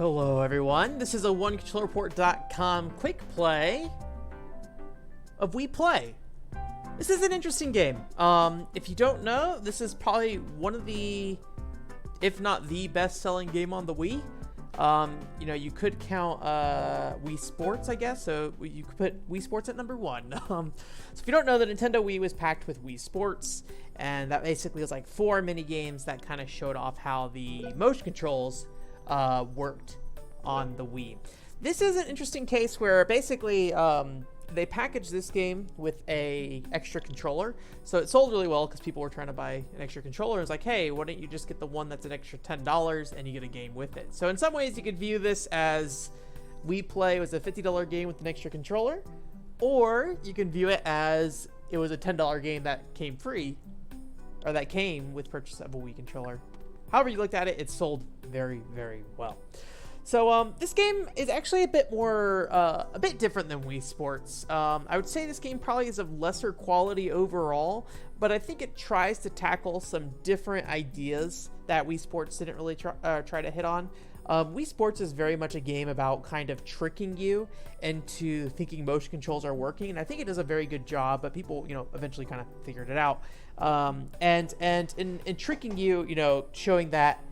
Hello everyone, this is a OneControllerReport.com quick play of WiiPlay. This is an interesting game. If you don't know, this is probably one of the, if not the best-selling game on the Wii. You know, you could count WiiSports, I guess, so you could put WiiSports at number 1. So if you don't know, the Nintendo Wii was packed with WiiSports, and that basically was like 4 mini games that kind of showed off how the motion controls worked on the Wii. This is an interesting case where basically they packaged this game with a extra controller, so it sold really well because people were trying to buy an extra controller. It's like, hey, why don't you just get the one that's an extra $10 and you get a game with it? So in some ways you could view this as WiiPlay was a $50 game with an extra controller, or you can view it as it was a $10 game that came free, or that came with purchase of a Wii controller. However you looked at it, it sold very, very well. So this game is actually a bit more, a bit different than WiiSports. I would say this game probably is of lesser quality overall, but I think it tries to tackle some different ideas that WiiSports didn't really try to hit on. WiiSports is very much a game about kind of tricking you into thinking motion controls are working, and I think it does a very good job, but people, you know, eventually kind of figured it out. And in tricking you, you know, showing that,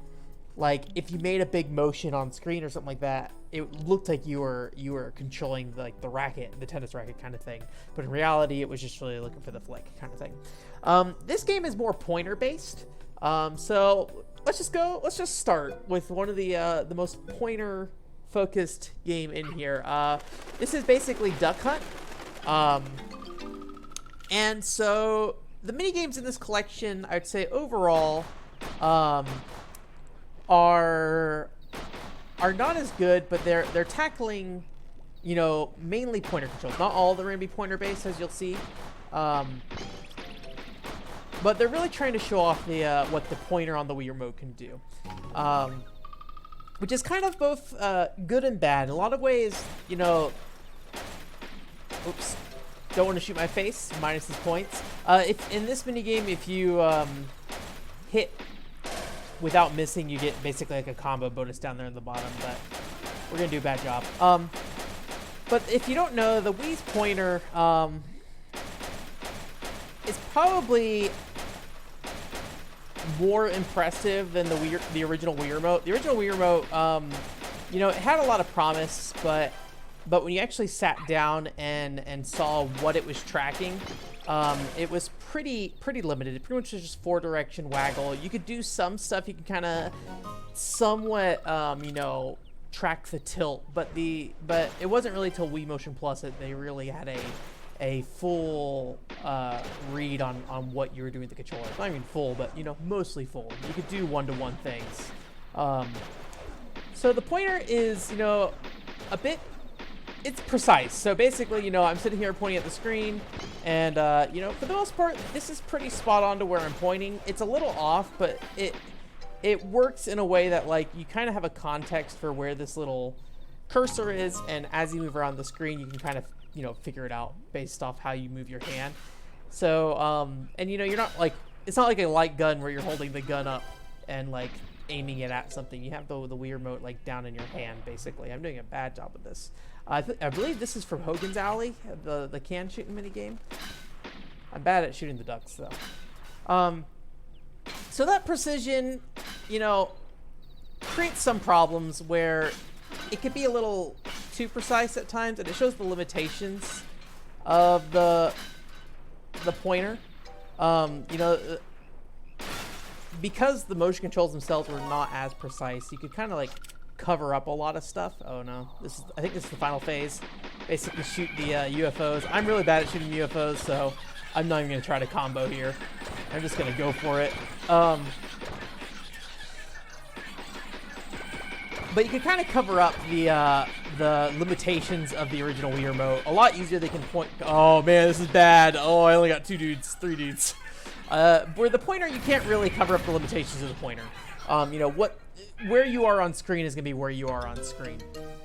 like, if you made a big motion on screen or something like that, it looked like you were controlling the racket, the tennis racket kind of thing. But in reality, it was just really looking for the flick kind of thing. This game is more pointer based. So let's just start with one of the most pointer focused game in here. This is basically Duck Hunt. And so the mini games in this collection, I'd say overall, are not as good, but they're tackling, you know, mainly pointer controls. Not all of them are gonna be pointer based, as you'll see, but they're really trying to show off the what the pointer on the Wii remote can do, which is kind of both good and bad. In a lot of ways, you know. Oops. Don't want to shoot my face. Minus these points. If in this mini game, if you hit without missing, you get basically like a combo bonus down there in the bottom, but we're gonna do a bad job. But if you don't know, the Wii's pointer is probably more impressive than the original Wii remote. The original Wii remote, you know, it had a lot of promise, but when you actually sat down and saw what it was tracking, it was pretty limited. It pretty much was just 4-direction waggle. You could do some stuff. You could kind of somewhat, you know, track the tilt, but it wasn't really till Wii Motion Plus that they really had a full read on what you were doing with the controller. Not even full, but, you know, mostly full. You could do one-to-one things. So the pointer is, you know, a bit. It's precise. So basically, you know, I'm sitting here pointing at the screen, and you know, for the most part, this is pretty spot on to where I'm pointing. It's a little off, but it works in a way that, like, you kind of have a context for where this little cursor is, and as you move around the screen, you can kind of, you know, figure it out based off how you move your hand. So and you know, you're not like, it's not like a light gun where you're holding the gun up and like aiming it at something. You have the Wii remote like down in your hand, basically. I'm doing a bad job with this. I believe this is from Hogan's Alley, the can shooting mini game. I'm bad at shooting the ducks though. So that precision, you know, creates some problems where it could be a little too precise at times, and it shows the limitations of the pointer. You know, because the motion controls themselves were not as precise, you could kind of like cover up a lot of stuff. Oh no, I think this is the final phase. Basically shoot the UFOs. I'm really bad at shooting UFOs, so I'm not even gonna try to combo here. I'm just gonna go for it. But you can kind of cover up the limitations of the original Wii remote a lot easier. They can point. Oh man, this is bad. Oh, I only got 3 dudes. Where the pointer, you can't really cover up the limitations of the pointer. You know, where you are on screen is gonna be where you are on screen.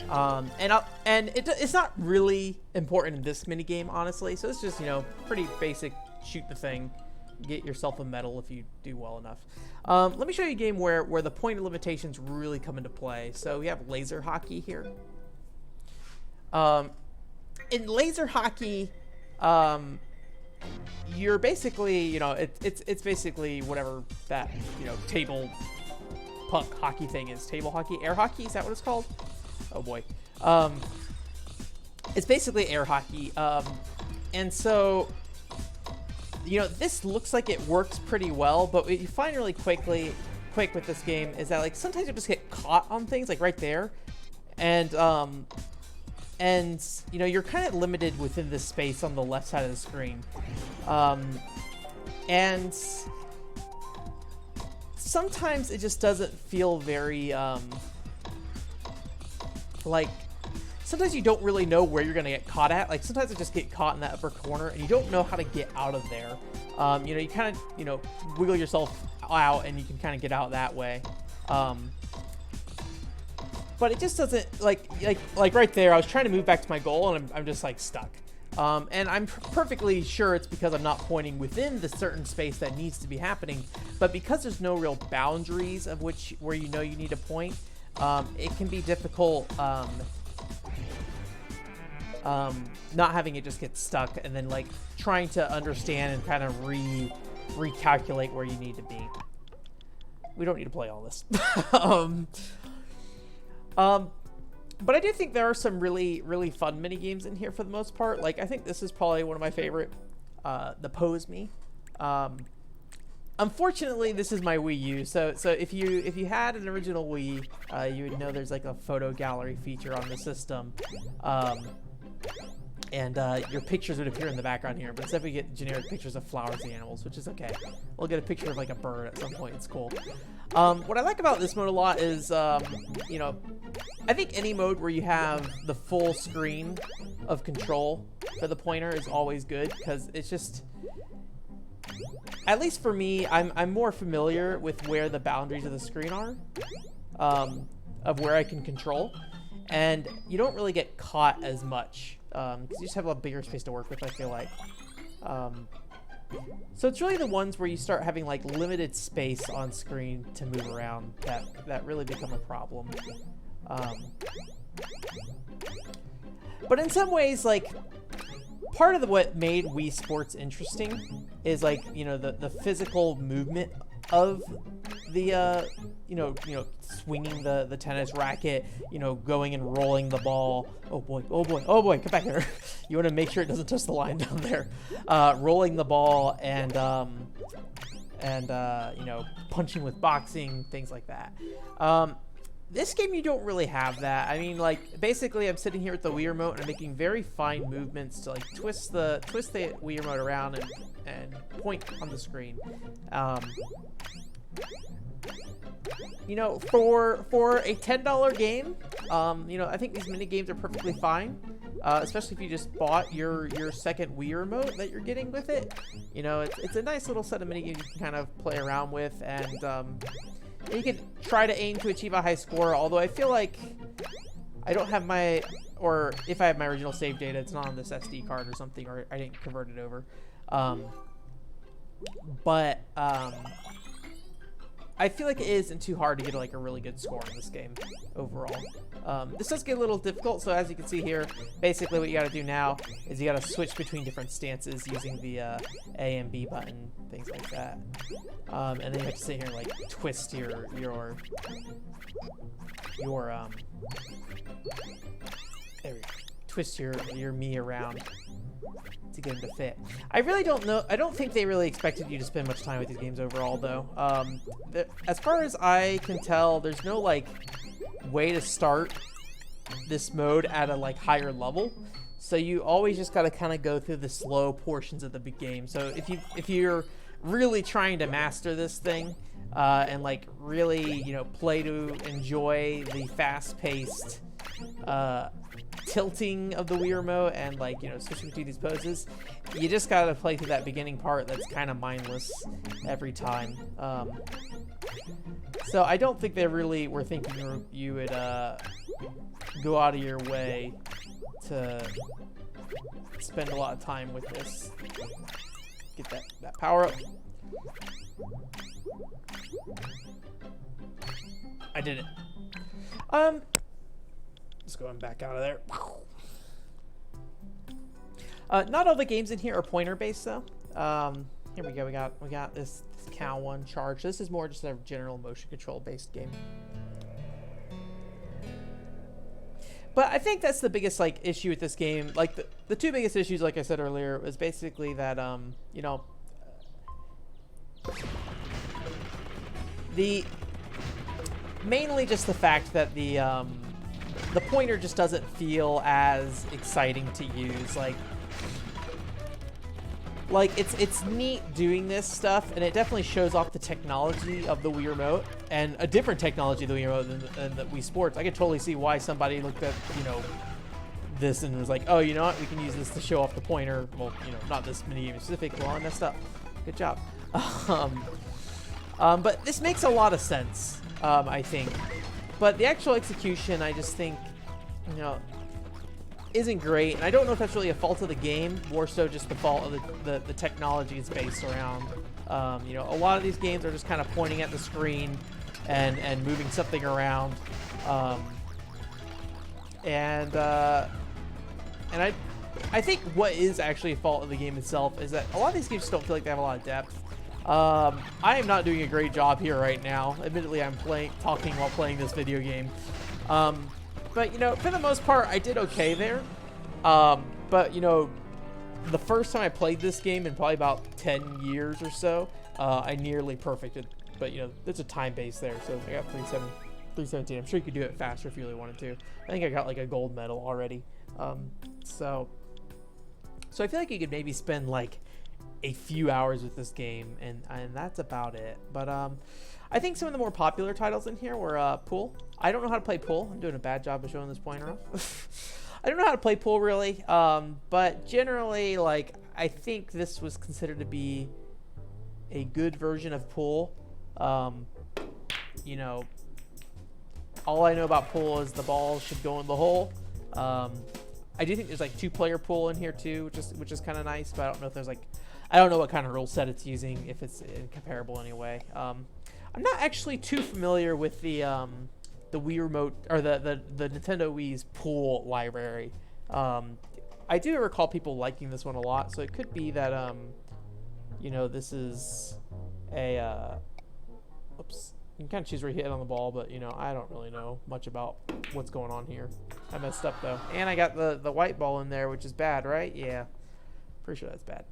And it's not really important in this mini game, honestly. So it's just, you know, pretty basic. Shoot the thing. get yourself a medal if you do well enough. Let me show you a game where the pointer limitations really come into play. So we have laser hockey here. In laser hockey, you're basically, you know, it's basically whatever that, you know, table puck hockey thing is. Table hockey, air hockey, is that what it's called? Oh boy. It's basically air hockey. And so, you know, this looks like it works pretty well, but what you find really quick with this game is that, like, sometimes you just get caught on things, like right there. And you know, you're kind of limited within this space on the left side of the screen. And sometimes it just doesn't feel very, like, sometimes you don't really know where you're going to get caught at. Like, sometimes I just get caught in that upper corner, and you don't know how to get out of there. You know, you kind of, you know, wiggle yourself out, and you can kind of get out that way. But it just doesn't, like right there, I was trying to move back to my goal, and I'm just, like, stuck. And I'm perfectly sure it's because I'm not pointing within the certain space that needs to be happening. But because there's no real boundaries of where you know you need to point, it can be difficult, not having it just get stuck, and then, like, trying to understand and kind of recalculate where you need to be. We don't need to play all this. But I do think there are some really, really fun mini games in here for the most part. Like, I think this is probably one of my favorite, the Pose Me. Unfortunately, this is my Wii U. So if you had an original Wii, you would know there's like a photo gallery feature on the system. And your pictures would appear in the background here, but instead we get generic pictures of flowers and animals, which is okay. We'll get a picture of like a bird at some point. It's cool. What I like about this mode a lot is, you know, I think any mode where you have the full screen of control for the pointer is always good, because it's just, at least for me, I'm more familiar with where the boundaries of the screen are, of where I can control, and you don't really get caught as much, because you just have a bigger space to work with, I feel like. So it's really the ones where you start having like limited space on screen to move around that really become a problem. But in some ways, like, part of what made WiiSports interesting is, like, you know, the physical movement of the you know, swinging the tennis racket, you know, going and rolling the ball. Oh boy, oh boy, oh boy, come back here. You want to make sure it doesn't touch the line down there. Rolling the ball and you know, punching with boxing, things like that. This game, you don't really have that. I mean, like, basically I'm sitting here with the Wii remote and I'm making very fine movements to, like, twist the Wii remote around and point on the screen. You know, for a $10 game, you know, I think these mini games are perfectly fine, especially if you just bought your second Wii remote that you're getting with it. You know, it's a nice little set of mini games you can kind of play around with, and you can try to aim to achieve a high score. Although I feel like I don't have my, or if I have my original save data, it's not on this SD card or something, or I didn't convert it over. But I feel like it isn't too hard to get like a really good score in this game overall. This does get a little difficult, so as you can see here, basically what you got to do now is you got to switch between different stances using the A and B button, things like that. And then you have to sit here and like twist your there we go. Twist your Mii around to get them to fit. I really don't know. I don't think they really expected you to spend much time with these games overall, though. As far as I can tell, there's no like way to start this mode at a like higher level. So you always just got to kind of go through the slow portions of the big game. So if you're really trying to master this thing and like really, you know, play to enjoy the fast-paced tilting of the Wii remote and like, you know, switching between these poses, you just gotta play through that beginning part that's kind of mindless every time. So I don't think they really were thinking you would go out of your way to spend a lot of time with this. Get that power up. I did it. Just going back out of there. Not all the games in here are pointer based though. Here we go. We got this cow one charge. This is more just a general motion control based game. But I think that's the biggest like issue with this game. Like the two biggest issues, like I said earlier, was basically that you know, mainly just the fact that the pointer just doesn't feel as exciting to use. Like it's neat doing this stuff, and it definitely shows off the technology of the Wii Remote, and a different technology of the Wii Remote than the Wii Sports. I could totally see why somebody looked at, you know, this and was like, oh, you know what, we can use this to show off the pointer. Well, you know, not this minigame specific. Well, I messed up. Good job. But this makes a lot of sense, I think. But the actual execution, I just think, you know, isn't great, and I don't know if that's really a fault of the game, more so just the fault of the technology it's based around. You know, a lot of these games are just kind of pointing at the screen and moving something around, and I think what is actually a fault of the game itself is that a lot of these games just don't feel like they have a lot of depth. I am not doing a great job here right now. Admittedly, I'm talking while playing this video game. But, you know, for the most part, I did okay there. But, you know, the first time I played this game in probably about 10 years or so, I nearly perfected. But, you know, there's a time base there. So I got 317. I'm sure you could do it faster if you really wanted to. I think I got like a gold medal already. So I feel like you could maybe spend like a few hours with this game, and that's about it. But I think some of the more popular titles in here were Pool. I don't know how to play Pool. I'm doing a bad job of showing this pointer off. I don't know how to play Pool really, but generally, like, I think this was considered to be a good version of Pool. You know, all I know about Pool is the ball should go in the hole. I do think there's like 2-player Pool in here too, which is kind of nice, but I don't know if there's like, I don't know what kind of rule set it's using, if it's comparable anyway. I'm not actually too familiar with the Wii Remote, or the Nintendo Wii's Pool library. I do recall people liking this one a lot, so it could be that you know, this is a oops. You can kind of choose where you hit on the ball, but, you know, I don't really know much about what's going on here. I messed up though, and I got the white ball in there, which is bad, right? Yeah, pretty sure that's bad.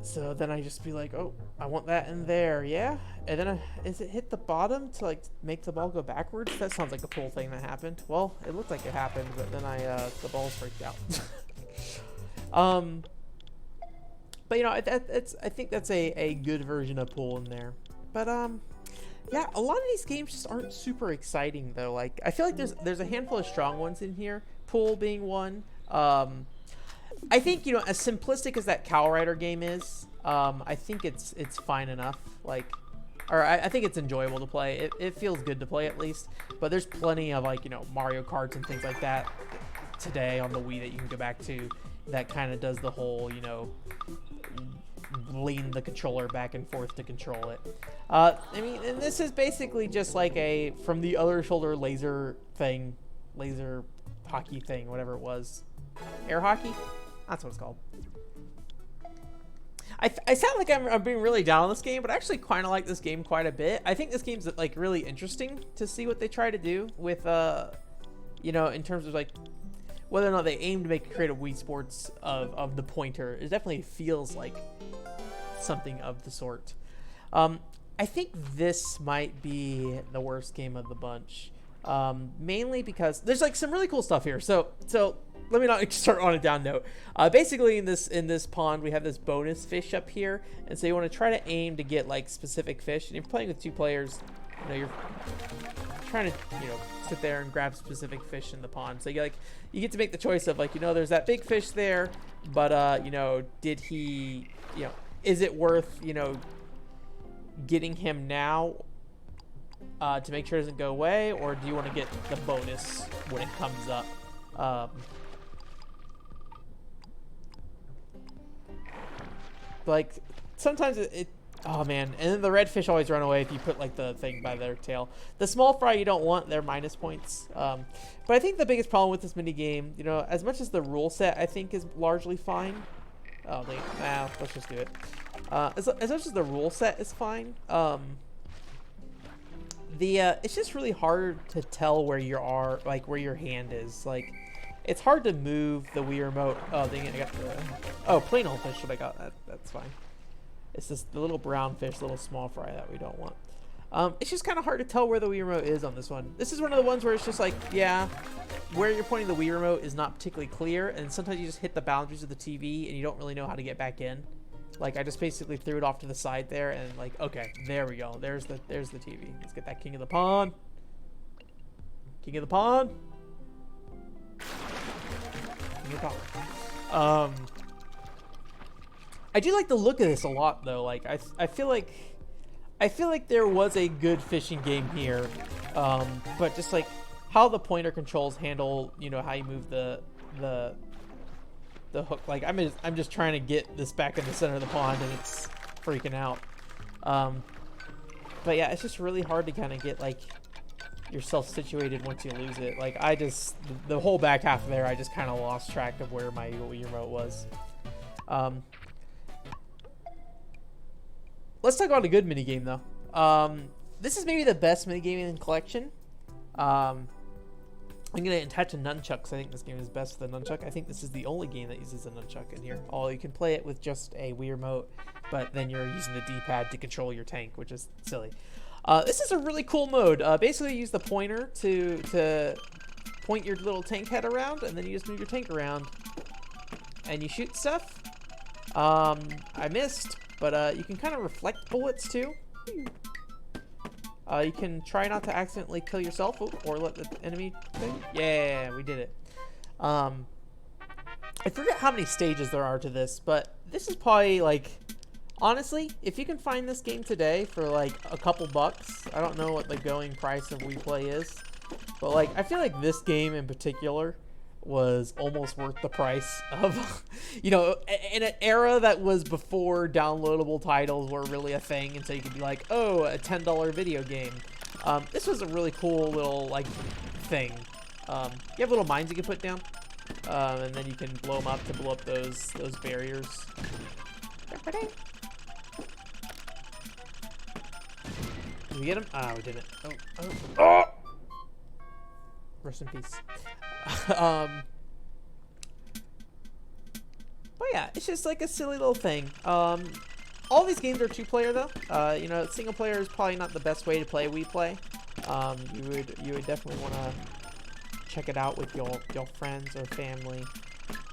So then I just be like, oh, I want that in there, yeah? And then is it hit the bottom to like make the ball go backwards? That sounds like a Pool thing that happened. Well, it looked like it happened, but then the ball freaked out. But, you know, I think that's a good version of Pool in there. But yeah, a lot of these games just aren't super exciting though. Like, I feel like there's a handful of strong ones in here, Pool being one. I think, you know, as simplistic as that Cow Rider game is, I think it's fine enough. Like, or I think it's enjoyable to play. It feels good to play at least. But there's plenty of, like, you know, Mario Karts and things like that today on the Wii that you can go back to that kind of does the whole, you know, lean the controller back and forth to control it. I mean, and this is basically just like a from the other shoulder laser hockey thing, whatever it was. Air hockey? That's what it's called. I sound like I'm being really down on this game, but I actually kind of like this game quite a bit. I think this game's like really interesting to see what they try to do with, you know, in terms of like whether or not they aim to create a Wii Sports of the pointer. It definitely feels like something of the sort. I think this might be the worst game of the bunch, mainly because there's like some really cool stuff here. So let me not start on a down note. Basically, in this pond, we have this bonus fish up here, and so you want to try to aim to get like specific fish. And if you're playing with 2 players, you know, you're trying to, you know, sit there and grab specific fish in the pond. So you get to make the choice of, like, you know, there's that big fish there, but you know, did he, you know, is it worth, you know, getting him now to make sure it doesn't go away, or do you want to get the bonus when it comes up? like sometimes oh man, and then the redfish always run away if you put like the thing by their tail. The small fry you don't want, they're minus points. But I think the biggest problem with this mini game, you know, as much as the rule set I think is largely fine. Oh, let's just do it. As much as the rule set is fine, it's just really hard to tell where you are, like where your hand is. Like, it's hard to move the Wii remote. Oh, dang it, I got the plain old fish that I got. That's fine. It's just the little brown fish, little small fry that we don't want. It's just kind of hard to tell where the Wii remote is on this one. This is one of the ones where it's just like, yeah, where you're pointing the Wii remote is not particularly clear, and sometimes you just hit the boundaries of the TV and you don't really know how to get back in. Like, I just basically threw it off to the side there, and like, okay, there we go. There's the TV. Let's get that king of the pond. King of the pond. King of the pond. I do like the look of this a lot, though. Like, I feel like there was a good fishing game here, but just like how the pointer controls handle, you know, how you move the hook. Like, I'm just trying to get this back in the center of the pond, and it's freaking out. But yeah, it's just really hard to kind of get like yourself situated once you lose it. Like, the whole back half there, I just kind of lost track of where my Wii remote was. Let's talk about a good minigame, though. This is maybe the best minigame in the collection. I'm going to attach a nunchuck, because I think this game is best with a nunchuck. I think this is the only game that uses a nunchuck in here. Although you can play it with just a Wii remote, but then you're using the D-pad to control your tank, which is silly. This is a really cool mode. Basically, you use the pointer to point your little tank head around, and then you just move your tank around, and you shoot stuff. I missed. But you can kind of reflect bullets too. You can try not to accidentally kill yourself or let the enemy thing. Yeah, we did it. I forget how many stages there are to this, but this is probably like, honestly, if you can find this game today for like a couple bucks, I don't know what the going price of WiiPlay is, but like I feel like this game in particular was almost worth the price of, you know, in an era that was before downloadable titles were really a thing, and so you could be like, oh, a $10 video game. This was a really cool little like thing. You have little mines you can put down, and then you can blow them up to blow up those barriers. Did we get him? Ah, we didn't. Oh! Rest in peace. But yeah, it's just like a silly little thing. All these games are 2-player though. You know, single player is probably not the best way to play WiiPlay. You would definitely want to check it out with your friends or family.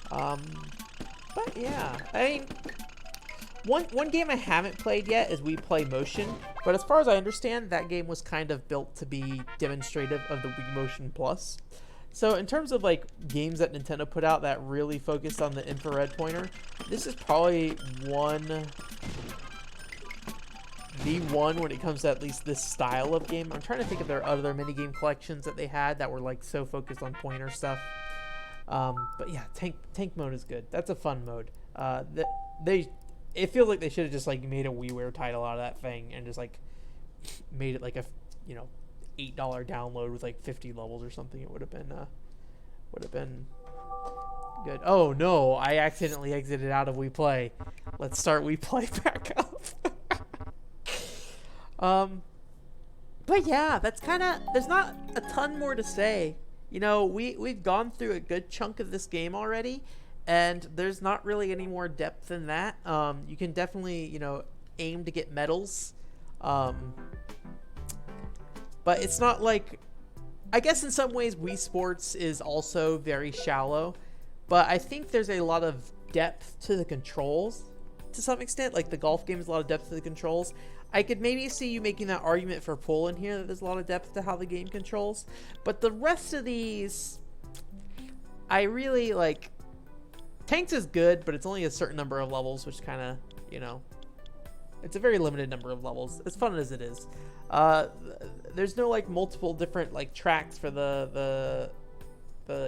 But yeah, I mean, one game I haven't played yet is WiiPlay Motion. But as far as I understand, that game was kind of built to be demonstrative of the Wii Motion Plus. So in terms of like games that Nintendo put out that really focused on the infrared pointer, this is probably the one when it comes to at least this style of game. I'm trying to think if there are other minigame collections that they had that were like so focused on pointer stuff. But yeah, tank mode is good. That's a fun mode. It feels like they should have just like made a WiiWare title out of that thing and just like made it like a, you know, $8 download with like 50 levels or something. It would have been good. Oh no, I accidentally exited out of WiiPlay. Let's start WiiPlay back up. But yeah, that's kind of, there's not a ton more to say. You know, we've gone through a good chunk of this game already, and there's not really any more depth than that. You can definitely, you know, aim to get medals. But it's not like, I guess in some ways WiiSports is also very shallow, but I think there's a lot of depth to the controls to some extent. Like the golf game has a lot of depth to the controls. I could maybe see you making that argument for pool in here, that there's a lot of depth to how the game controls. But the rest of these, I really like. Tanks is good, but it's only a certain number of levels, which kind of, you know, it's a very limited number of levels, as fun as it is. There's no like multiple different like tracks for the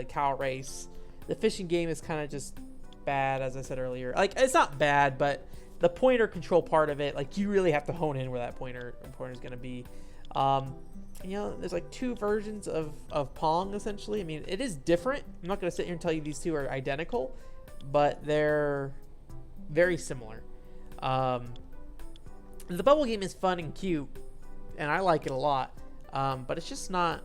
cow race. The fishing game is kind of just bad, as I said earlier. Like, it's not bad, but the pointer control part of it, like you really have to hone in where that pointer is going to be. You know, there's like 2 versions of Pong essentially. I mean, it is different. I'm not going to sit here and tell you these 2 are identical, but they're very similar. The bubble game is fun and cute, and I like it a lot, but it's just not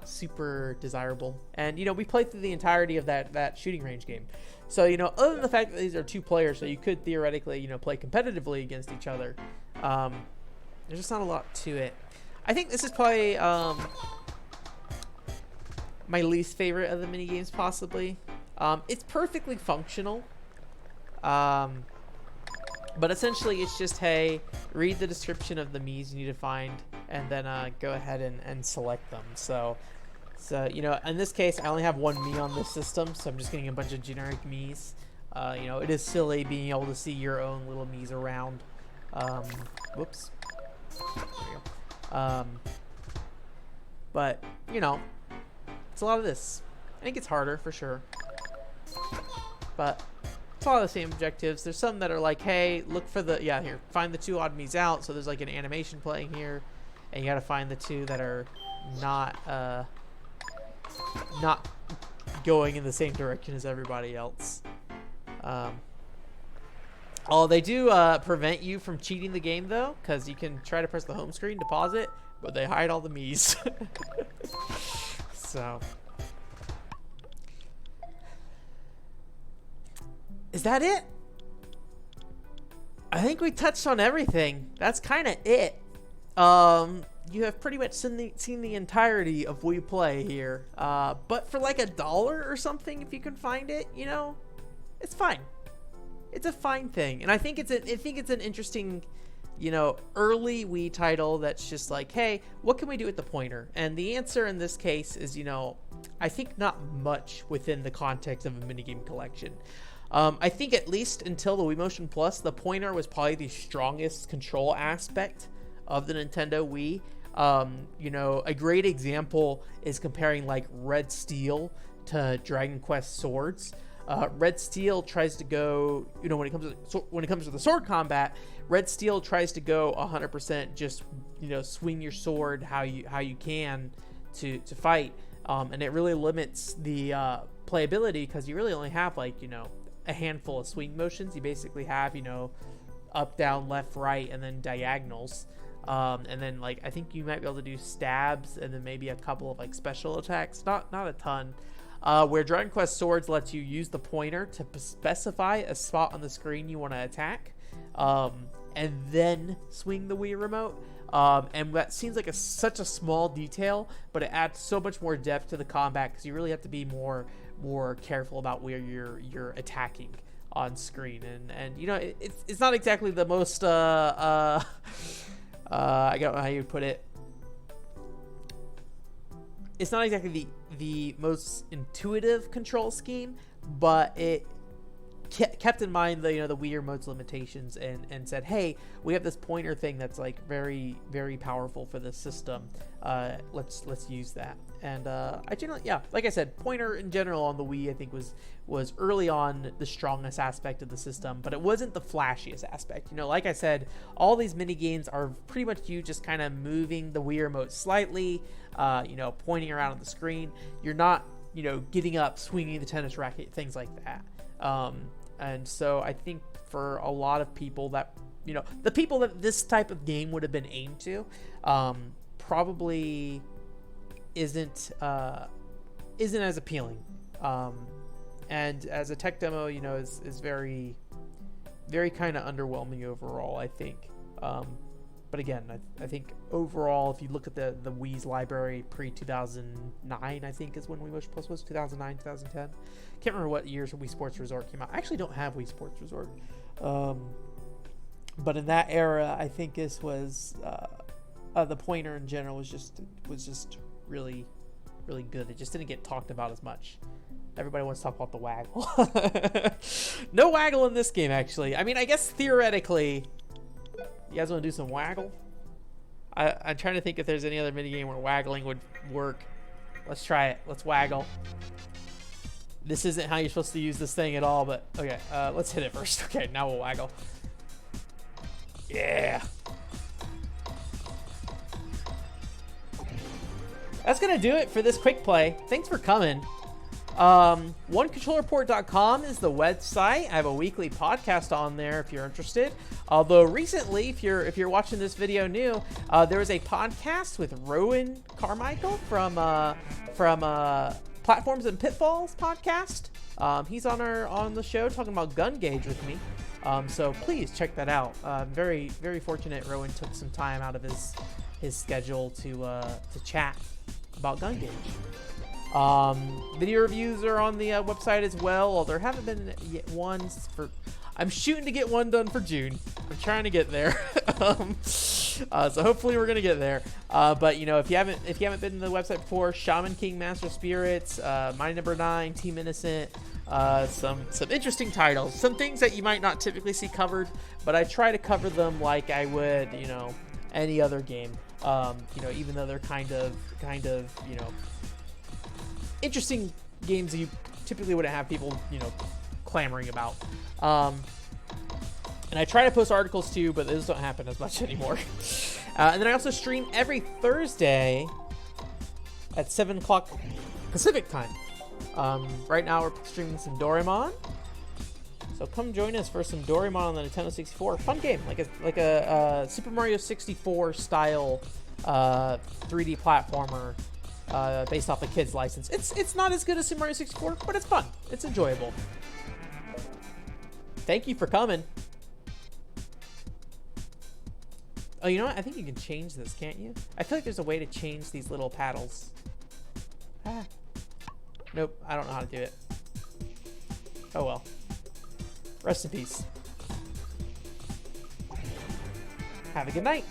super desirable. And you know, we played through the entirety of that shooting range game, so you know, other than the fact that these are 2 players, so you could theoretically, you know, play competitively against each other, there's just not a lot to it. I think this is probably my least favorite of the mini games, possibly. It's perfectly functional, but essentially it's just, hey, read the description of the Miis you need to find, and then go ahead and select them. So you know, in this case, I only have 1 Mii on this system, so I'm just getting a bunch of generic Miis. You know, it is silly being able to see your own little Miis around. Whoops. There you go. But, you know, it's a lot of this. I think it's harder, for sure. But it's a lot of the same objectives. There's some that are like, hey, look for the, yeah, here, find the 2 odd Miis out. So there's like an animation playing here, and you gotta find the 2 that are not going in the same direction as everybody else. Oh, they do prevent you from cheating the game, though, because you can try to press the home screen to pause it, but they hide all the Miis. So, is that it? I think we touched on everything. That's kind of it. You have pretty much seen the entirety of WiiPlay here. But for like $1 or something, if you can find it, you know, it's fine. It's a fine thing, and I think it's an interesting, you know, early Wii title that's just like, hey, what can we do with the pointer? And the answer in this case is, you know, I think not much within the context of a minigame collection. I think at least until the Wii Motion Plus, the pointer was probably the strongest control aspect of the Nintendo Wii. You know, a great example is comparing like Red Steel to Dragon Quest Swords. Red Steel tries to go, you know, when it comes to the sword combat, Red Steel tries to go 100% just, you know, swing your sword how you can to fight, and it really limits the playability because you really only have like, you know, a handful of swing motions. You basically have, you know, up, down, left, right, and then diagonals, and then like I think you might be able to do stabs and then maybe a couple of like special attacks, not a ton. Where Dragon Quest Swords lets you use the pointer to specify a spot on the screen you want to attack, and then swing the Wii remote. And that seems like such a small detail, but it adds so much more depth to the combat because you really have to be more careful about where you're attacking on screen. And you know, it's not exactly the most I don't know how you would put it. It's not exactly the most intuitive control scheme, but it kept in mind the, you know, the Wii remote's limitations and said, hey, we have this pointer thing that's like very, very powerful for this system. Let's use that. And I generally, yeah, like I said, pointer in general on the Wii I think was early on the strongest aspect of the system, but it wasn't the flashiest aspect. You know, like I said, all these mini games are pretty much you just kind of moving the Wii remote slightly, you know, pointing around on the screen. You're not, you know, getting up, swinging the tennis racket, things like that. And so I think for a lot of people that, you know, the people that this type of game would have been aimed to, probably isn't as appealing. And as a tech demo, you know, is very, very kind of underwhelming overall, I think. But again, I think overall, if you look at the Wii's library pre-2009, I think is when Wii Motion Plus was, 2009, 2010. Can't remember what years WiiSports Resort came out. I actually don't have WiiSports Resort. But in that era, I think this was, the pointer in general was just really, really good. It just didn't get talked about as much. Everybody wants to talk about the waggle. No waggle in this game, actually. I mean, I guess theoretically, you guys want to do some waggle? I'm trying to think if there's any other minigame where waggling would work. Let's try it. Let's waggle. This isn't how you're supposed to use this thing at all, but okay, let's hit it first. Okay, now we'll waggle. Yeah. That's gonna do it for this quick play. Thanks for coming. OneControllerPort.com is the website. I have a weekly podcast on there if you're interested. Although recently, if you're watching this video new, there was a podcast with Rowan Carmichael from Platforms and Pitfalls podcast. He's on the show talking about gun gauge with me. So please check that out. Very, very fortunate Rowan took some time out of his schedule to chat about gun gauge. Video reviews are on the website as well. Well, there haven't been yet ones for. I'm shooting to get one done for June. I'm trying to get there. So hopefully we're gonna get there. But you know, if you haven't been to the website before, Shaman King, Master Spirits, Mighty Number 9, Team Innocent, some interesting titles, some things that you might not typically see covered, but I try to cover them like I would, you know, any other game. You know, even though they're kind of, you know, interesting games that you typically wouldn't have people, you know, clamoring about. And I try to post articles too, but those don't happen as much anymore. And then I also stream every Thursday at 7 o'clock Pacific time. Right now we're streaming some Doraemon. So come join us for some Doraemon on the Nintendo 64. Fun game, like a Super Mario 64 style 3D platformer based off a kid's license. It's not as good as Super Mario 64, but it's fun. It's enjoyable. Thank you for coming. Oh, you know what? I think you can change this, can't you? I feel like there's a way to change these little paddles. Ah. Nope, I don't know how to do it. Oh well. Rest in peace. Have a good night.